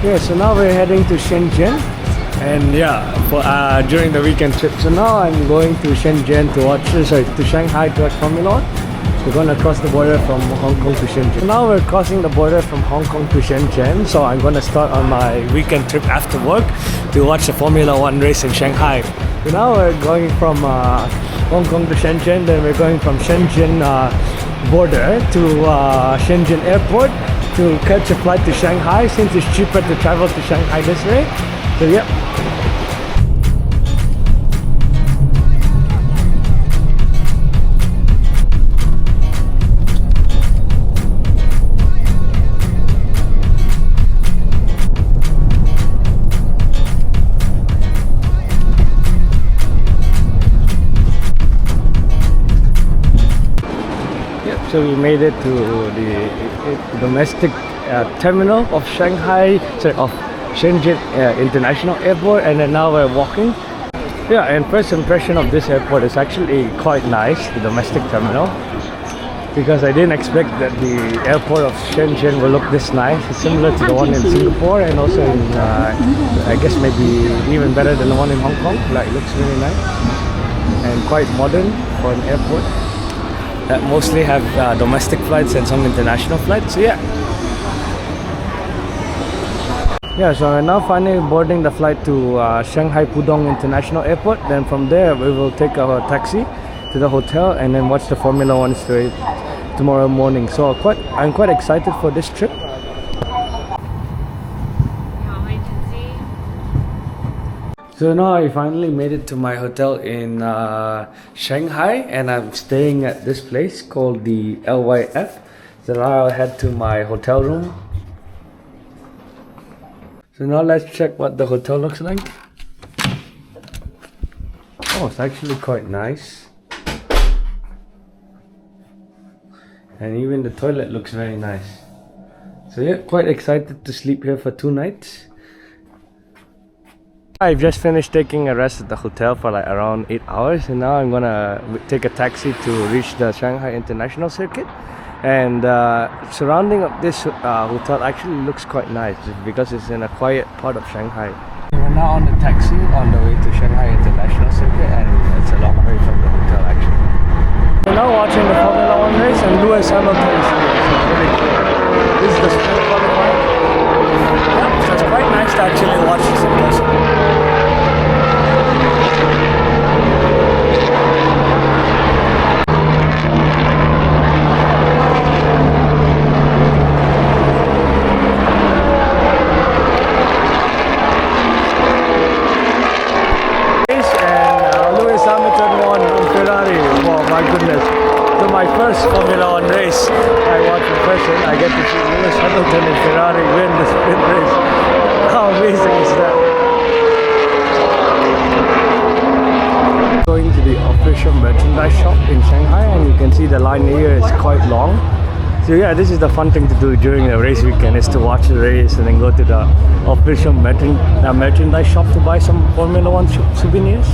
Yeah, so now we're heading to Shenzhen, and yeah, for during the weekend trip. So now I'm going to Shenzhen to watch, to Shanghai to watch Formula One. We're gonna cross the border from Hong Kong to Shenzhen. So now we're crossing the border from Hong Kong to Shenzhen. So I'm gonna start on my weekend trip after work to watch the Formula One race in Shanghai. So now we're going from Hong Kong to Shenzhen, then we're going from Shenzhen border to Shenzhen airport to catch a flight to Shanghai, since it's cheaper to travel to Shanghai this way. So yeah. So we made it to the domestic terminal of Shenzhen International Airport, and then now we're walking. Yeah, and first impression of this airport is actually quite nice, the domestic terminal, because I didn't expect that the airport of Shenzhen will look this nice. It's similar to the one in Singapore, and also in, I guess maybe even better than the one in Hong Kong. Like, it looks really nice and quite modern for an airport that mostly have domestic flights and some international flights. So yeah. Yeah, so we're now finally boarding the flight to Shanghai Pudong International Airport. Then from there we will take our taxi to the hotel and then watch the Formula One straight tomorrow morning. So I'm quite excited for this trip. So now I finally made it to my hotel in Shanghai, and I'm staying at this place called the LYF. So now I'll head to my hotel room. So now let's check what the hotel looks like. Oh, it's actually quite nice. And even the toilet looks very nice. So yeah, quite excited to sleep here for 2 nights. I've just finished taking a rest at the hotel for like around 8 hours, and now I'm gonna take a taxi to reach the Shanghai International Circuit. And surrounding of this hotel actually looks quite nice because it's in a quiet part of Shanghai. We're now on the taxi on the way to Shanghai International Circuit, and it's a long way from the hotel actually. We're now watching the Formula One race, and Lewis Hamilton is here, so it's really cool. This is the sprint qualifying. Yeah, so it's quite nice to actually watch this in person. My first Formula One race I watched in person. I get to see Lewis Hamilton and Ferrari win the sprint race. How amazing is that? Going to the official merchandise shop in Shanghai, and you can see the line here is quite long. So yeah, this is the fun thing to do during the race weekend, is to watch the race and then go to the official merchandise shop to buy some Formula One souvenirs.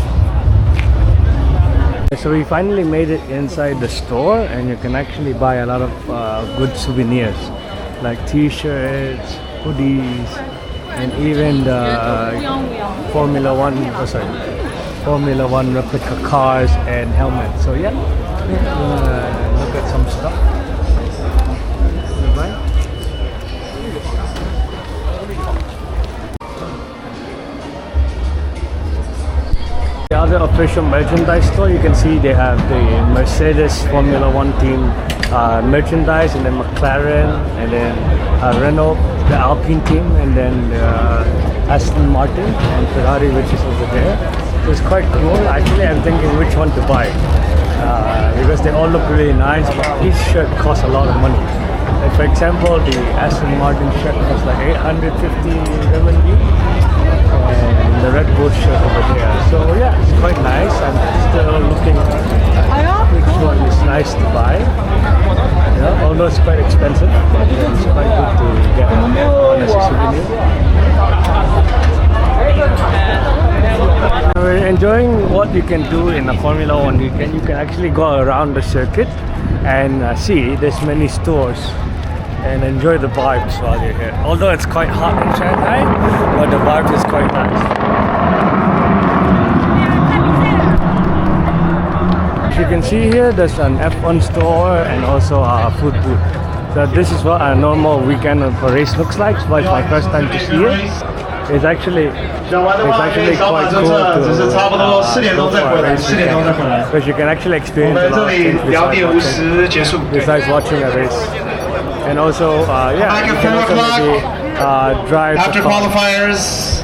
So we finally made it inside the store, and you can actually buy a lot of good souvenirs like t-shirts, hoodies, and even the Formula One replica cars and helmets. So yeah, look at some stuff. The other official merchandise store, you can see they have the Mercedes Formula One team merchandise, and then McLaren, and then Renault, the Alpine team, and then Aston Martin and Ferrari, which is over there. So it's quite cool. Actually, I'm thinking which one to buy because they all look really nice, but each shirt costs a lot of money. Like for example, the Aston Martin shirt costs like 850 RMB. And the Red Bull shirt over there. So yeah, it's quite nice. I'm still looking at which one is nice to buy. Yeah, although it's quite expensive, but it's quite good to get as a souvenir. We're enjoying what you can do in a Formula One weekend. You can actually go around the circuit and see there's many stores and enjoy the vibes while you're here. Although it's quite hot in Shanghai, but the vibe is quite nice. As you can see here, there's an F1 store and also a food booth. So this is what a normal weekend of a race looks like. So it's my first time to see it. It's actually quite cool to go for a race weekend, because you can actually experience a lot of things besides watching a race. And also, yeah, you can also maybe drive after qualifiers.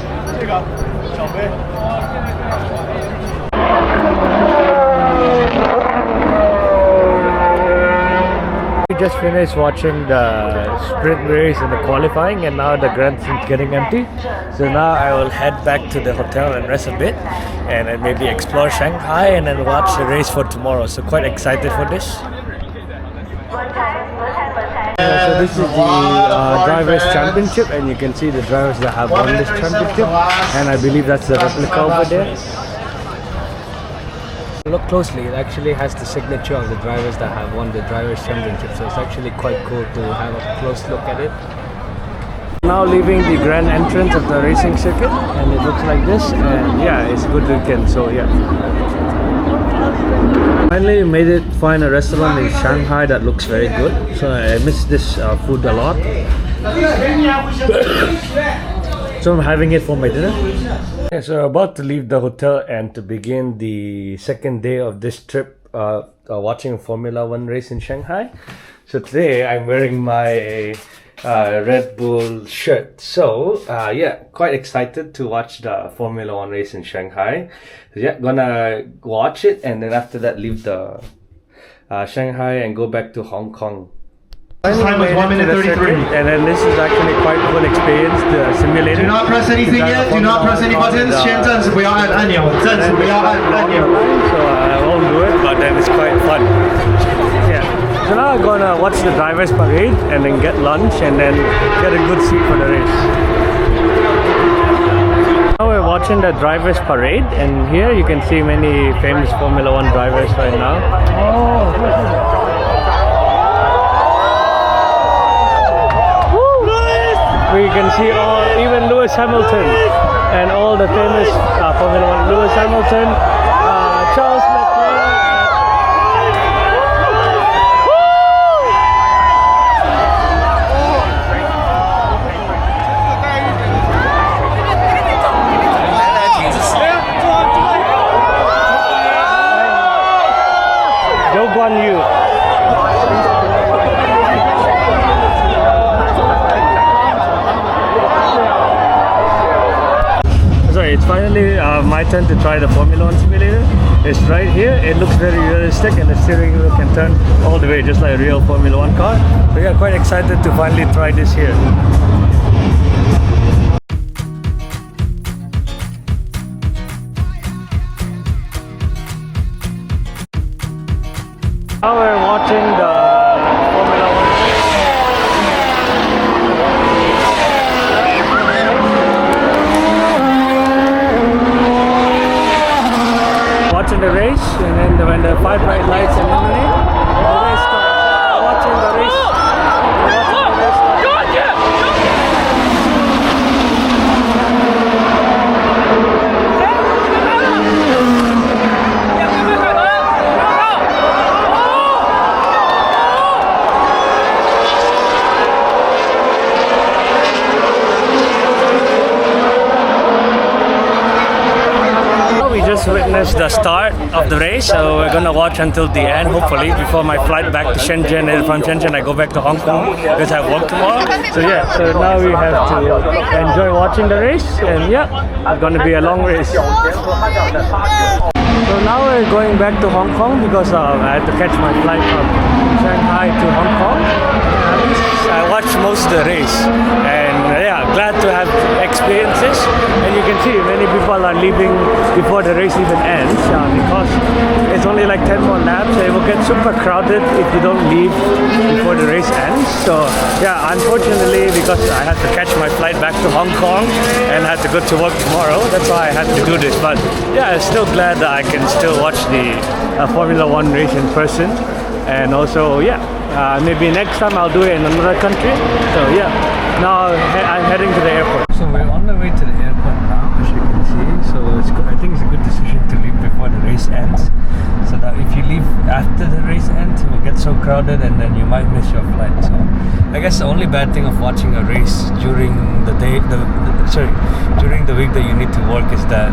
We just finished watching the sprint race and the qualifying, and now the Grand Prix is getting empty. So now I will head back to the hotel and rest a bit, and then maybe explore Shanghai and then watch the race for tomorrow. So quite excited for this. So this is the Drivers' Championship, and you can see the drivers that have won this championship, and I believe that's the replica over there. Look closely, it actually has the signature of the drivers that have won the Drivers' Championship, so it's actually quite cool to have a close look at it. Now leaving the grand entrance of the racing circuit, and it looks like this, and yeah, it's a good weekend, so yeah. Finally made it find a restaurant in Shanghai that looks very good, so I miss this food a lot. So I'm having it for my dinner. Okay, so we're about to leave the hotel and to begin the second day of this trip, watching a Formula 1 race in Shanghai. So today I'm wearing my Red Bull shirt. So yeah, quite excited to watch the Formula 1 race in Shanghai. So yeah, gonna watch it and then after that leave the Shanghai and go back to Hong Kong. Time was 1 minute 33. And then this is actually quite a cool experience, the simulator. Do not press anything yet, do not press any buttons. 先暂时不要按按钮，暂时不要按按钮。 So I won't do it, but then it's quite fun. Yeah. So now I'm gonna watch the drivers' parade and then get lunch and then get a good seat for the race. Now we're watching the drivers' parade, and here you can see many famous Formula 1 drivers right now. We can see even Lewis Hamilton and all the famous Formula 1. Lewis Hamilton, Charles Leclerc. Zhou Guanyu. It's finally my turn to try the Formula 1 simulator. It's right here. It looks very realistic and the steering wheel can turn all the way just like a real Formula 1 car. So yeah, quite excited to finally try this here. Now we're watching the Formula 1. Watching the race, and then when the 5 bright lights illuminate, the race starts. Watching the race. Witness the start of the race, so we're gonna watch until the end, hopefully, before my flight back to Shenzhen. And from Shenzhen I go back to Hong Kong because I have work tomorrow. So yeah, so now we have to enjoy watching the race, and yeah, it's gonna be a long race. So now we're going back to Hong Kong because I had to catch my flight from Shanghai to Hong Kong. I watched most of the race, and yeah, glad to have experiences. And you can see many people are leaving before the race even ends because it's only like 10 more laps. So it will get super crowded if you don't leave before the race ends. So yeah, unfortunately, because I had to catch my flight back to Hong Kong and had to go to work tomorrow, that's why I had to do this. But yeah, I'm still glad that I can still watch the Formula 1 race in person. And also, yeah, Maybe next time I'll do it in another country. So yeah, now I'm heading to the airport. So we're on the way to the airport now, as you can see. So I think it's a good decision to leave before the race ends, so that if you leave after the race ends, it will get so crowded and then you might miss your flight. So I guess the only bad thing of watching a race during the day, during the week that you need to work is that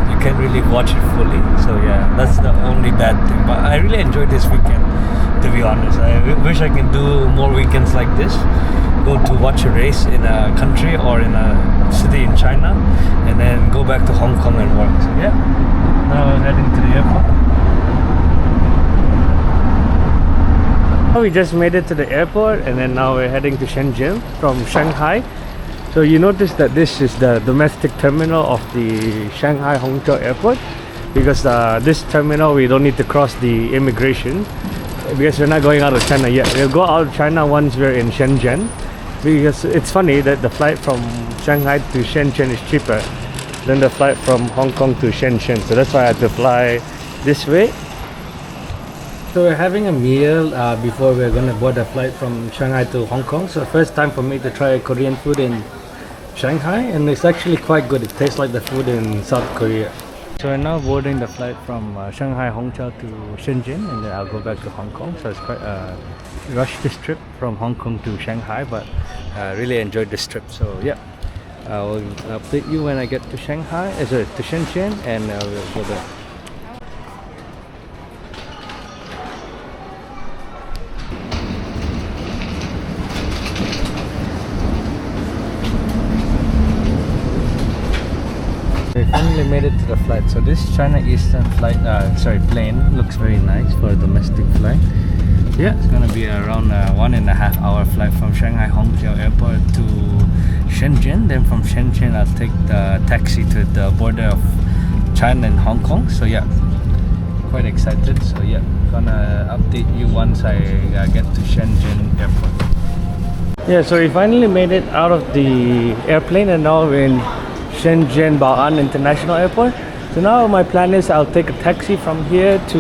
you can't really watch it fully. So yeah, that's the only bad thing. But I really enjoyed this weekend, to be honest. I wish I can do more weekends like this. Go to watch a race in a country or in a city in China, and then go back to Hong Kong and work. So yeah, now we're heading to the airport. We just made it to the airport, and then now we're heading to Shenzhen from Shanghai. So you notice that this is the domestic terminal of the Shanghai Hongqiao Airport, because this terminal we don't need to cross the immigration, because we're not going out of China yet. We'll go out of China once we're in Shenzhen, because it's funny that the flight from Shanghai to Shenzhen is cheaper than the flight from Hong Kong to Shenzhen. So that's why I had to fly this way. So we're having a meal before we're going to board the flight from Shanghai to Hong Kong. So first time for me to try Korean food in Shanghai, and it's actually quite good. It tastes like the food in South Korea. So we're now boarding the flight from Shanghai Hongqiao to Shenzhen, and then I'll go back to Hong Kong. So it's quite a rush this trip from Hong Kong to Shanghai, but I really enjoyed this trip. So yeah, I'll update you when I get to Shanghai, to Shenzhen, and we'll go there. We finally made it to the flight. So this China Eastern flight, plane looks very nice for a domestic flight. Yeah, it's gonna be around a 1.5 hour flight from Shanghai Hongqiao Airport to Shenzhen. Then from Shenzhen, I'll take the taxi to the border of China and Hong Kong. So yeah, quite excited. So yeah, gonna update you once I get to Shenzhen Airport. Yeah, so we finally made it out of the airplane, and now we're in Shenzhen Bao'an International Airport. So now my plan is I'll take a taxi from here to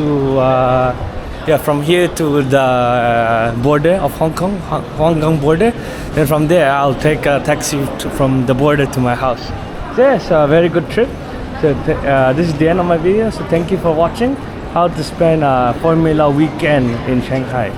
the border of Hong Kong border. Then from there I'll take a taxi from the border to my house. So yeah, it's a very good trip. So this is the end of my video. So thank you for watching how to spend a Formula weekend in Shanghai.